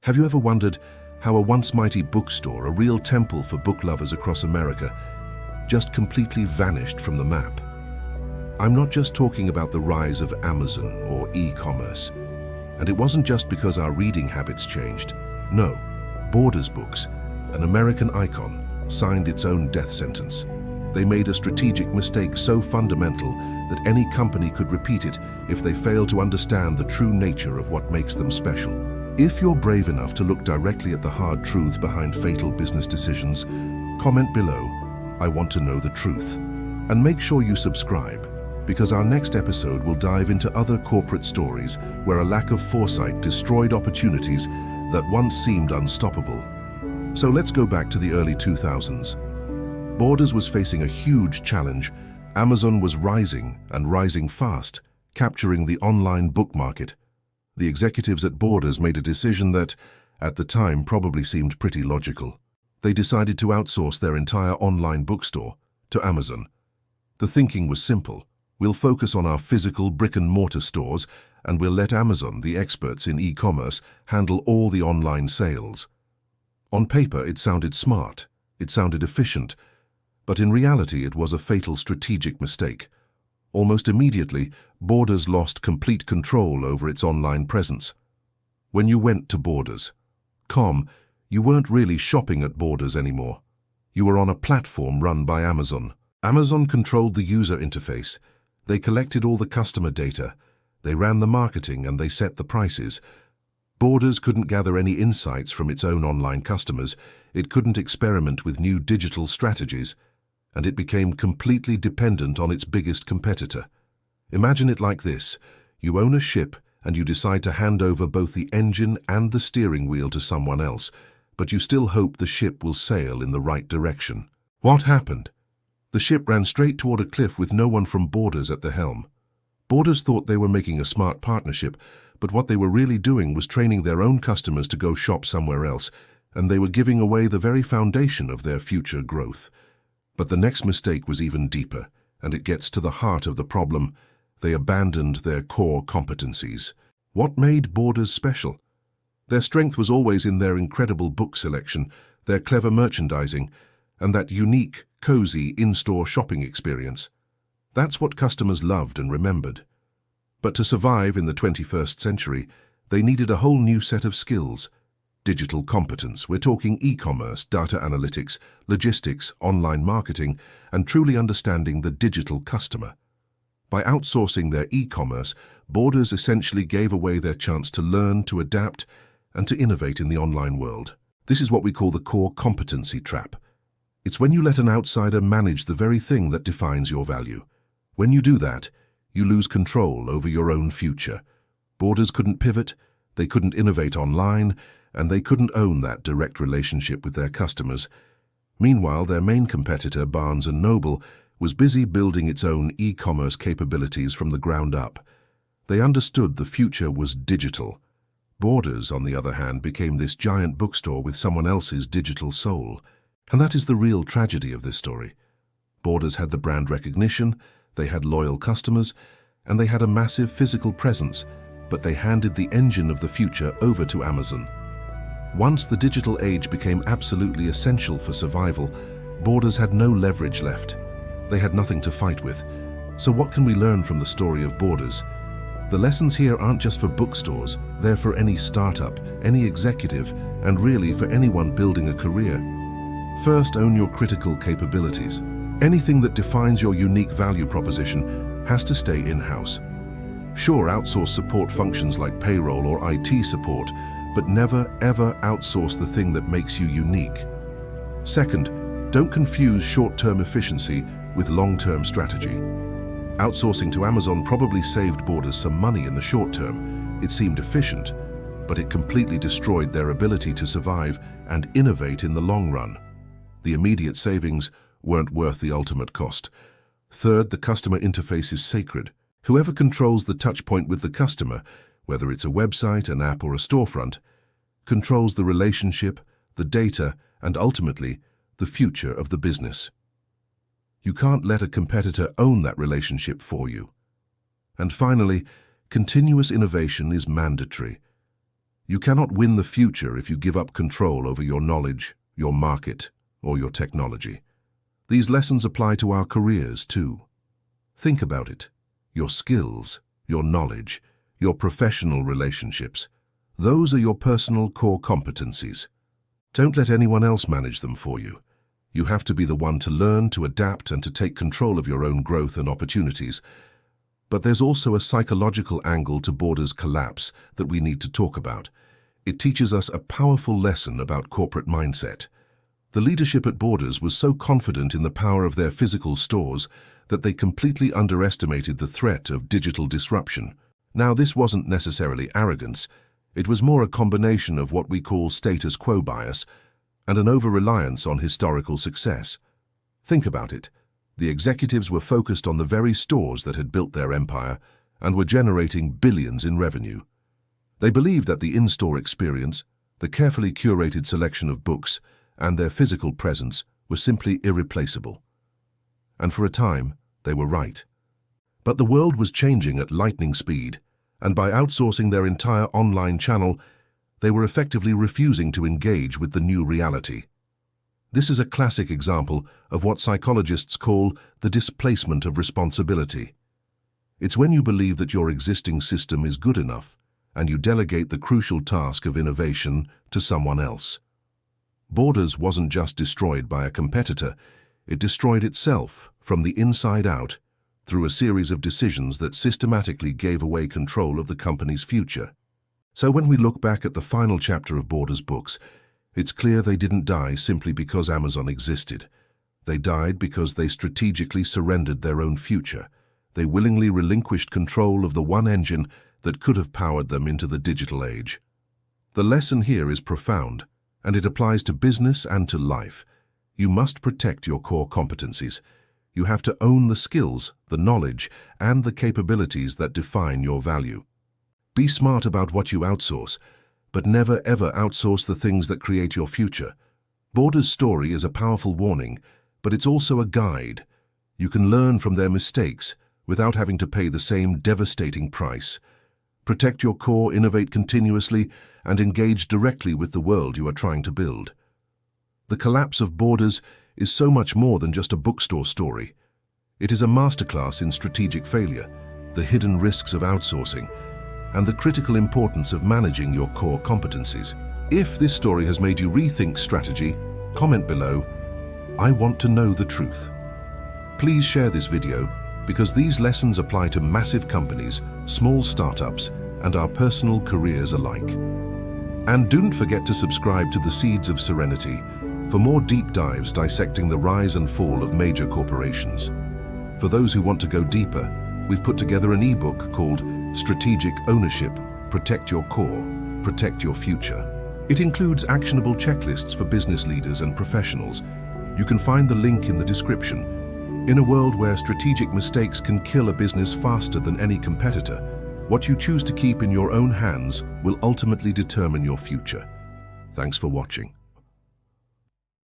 Have you ever wondered how a once mighty bookstore, a real temple for book lovers across America, just completely vanished from the map? I'm not just talking about the rise of Amazon or e-commerce. And it wasn't just because our reading habits changed. No, Borders Books, an American icon, signed its own death sentence. They made a strategic mistake so fundamental that any company could repeat it if they failed to understand the true nature of what makes them special. If you're brave enough to look directly at the hard truths behind fatal business decisions, comment below, "I want to know the truth." And make sure you subscribe, because our next episode will dive into other corporate stories where a lack of foresight destroyed opportunities that once seemed unstoppable. So let's go back to the early 2000s. Borders was facing a huge challenge. Amazon was rising, and rising fast, capturing the online book market. The executives at Borders made a decision that, at the time, probably seemed pretty logical. They decided to outsource their entire online bookstore to Amazon. The thinking was simple. We'll focus on our physical brick-and-mortar stores, and we'll let Amazon, the experts in e-commerce, handle all the online sales. On paper, it sounded smart. It sounded efficient. But in reality, it was a fatal strategic mistake. Almost immediately, Borders lost complete control over its online presence. When you went to Borders.com, you weren't really shopping at Borders anymore. You were on a platform run by Amazon. Amazon controlled the user interface. They collected all the customer data. They ran the marketing and they set the prices. Borders couldn't gather any insights from its own online customers. It couldn't experiment with new digital strategies. And it became completely dependent on its biggest competitor. Imagine it like this. You own a ship and you decide to hand over both the engine and the steering wheel to someone else, but you still hope the ship will sail in the right direction. What happened? The ship ran straight toward a cliff with no one from Borders at the helm. Borders thought they were making a smart partnership, but what they were really doing was training their own customers to go shop somewhere else, and they were giving away the very foundation of their future growth. But the next mistake was even deeper, and it gets to the heart of the problem. They abandoned their core competencies. What made Borders special? Their strength was always in their incredible book selection, their clever merchandising, and that unique, cozy in-store shopping experience. That's what customers loved and remembered. But to survive in the 21st century, they needed a whole new set of skills. Digital competence. We're talking e-commerce, data analytics, logistics, online marketing, and truly understanding the digital customer. By outsourcing their e-commerce, Borders essentially gave away their chance to learn, to adapt, and to innovate in the online world. This is what we call the core competency trap. It's when you let an outsider manage the very thing that defines your value. When you do that, you lose control over your own future. Borders couldn't pivot, they couldn't innovate online, and they couldn't own that direct relationship with their customers. Meanwhile, their main competitor, Barnes & Noble, was busy building its own e-commerce capabilities from the ground up. They understood the future was digital. Borders, on the other hand, became this giant bookstore with someone else's digital soul. And that is the real tragedy of this story. Borders had the brand recognition, they had loyal customers, and they had a massive physical presence, but they handed the engine of the future over to Amazon. Once the digital age became absolutely essential for survival, Borders had no leverage left. They had nothing to fight with. So what can we learn from the story of Borders? The lessons here aren't just for bookstores, they're for any startup, any executive, and really for anyone building a career. First, own your critical capabilities. Anything that defines your unique value proposition has to stay in-house. Sure, outsource support functions like payroll or IT support, but never, ever outsource the thing that makes you unique. Second, don't confuse short-term efficiency with long-term strategy. Outsourcing to Amazon probably saved Borders some money in the short term. It seemed efficient, but it completely destroyed their ability to survive and innovate in the long run. The immediate savings weren't worth the ultimate cost. Third, the customer interface is sacred. Whoever controls the touch point with the customer, whether it's a website, an app, or a storefront, controls the relationship, the data, and ultimately, the future of the business. You can't let a competitor own that relationship for you. And finally, continuous innovation is mandatory. You cannot win the future if you give up control over your knowledge, your market, or your technology. These lessons apply to our careers too. Think about it. Your skills, your knowledge, your professional relationships, those are your personal core competencies. Don't let anyone else manage them for you. You have to be the one to learn, to adapt, and to take control of your own growth and opportunities. But there's also a psychological angle to Borders' collapse that we need to talk about. It teaches us a powerful lesson about corporate mindset. The leadership at Borders was so confident in the power of their physical stores that they completely underestimated the threat of digital disruption. Now, this wasn't necessarily arrogance. It was more a combination of what we call status quo bias and an over-reliance on historical success. Think about it. The executives were focused on the very stores that had built their empire and were generating billions in revenue. They believed that the in-store experience, the carefully curated selection of books, and their physical presence were simply irreplaceable. And for a time, they were right. But the world was changing at lightning speed, and by outsourcing their entire online channel, they were effectively refusing to engage with the new reality. This is a classic example of what psychologists call the displacement of responsibility. It's when you believe that your existing system is good enough, and you delegate the crucial task of innovation to someone else. Borders wasn't just destroyed by a competitor, it destroyed itself from the inside out through a series of decisions that systematically gave away control of the company's future. So when we look back at the final chapter of Borders' books, it's clear they didn't die simply because Amazon existed. They died because they strategically surrendered their own future. They willingly relinquished control of the one engine that could have powered them into the digital age. The lesson here is profound, and it applies to business and to life. You must protect your core competencies. You have to own the skills, the knowledge, and the capabilities that define your value. Be smart about what you outsource, but never ever outsource the things that create your future. Borders' story is a powerful warning, but it's also a guide. You can learn from their mistakes without having to pay the same devastating price. Protect your core, innovate continuously, and engage directly with the world you are trying to build. The collapse of Borders is so much more than just a bookstore story. It is a masterclass in strategic failure, the hidden risks of outsourcing, and the critical importance of managing your core competencies. If this story has made you rethink strategy, comment below, "I want to know the truth." Please share this video because these lessons apply to massive companies, small startups, and our personal careers alike. And don't forget to subscribe to the Seeds of Serenity for more deep dives dissecting the rise and fall of major corporations. For those who want to go deeper, we've put together an ebook called Strategic Ownership, Protect Your Core, Protect Your Future. It includes actionable checklists for business leaders and professionals. You can find the link in the description. In a world where strategic mistakes can kill a business faster than any competitor, what you choose to keep in your own hands will ultimately determine your future. Thanks for watching.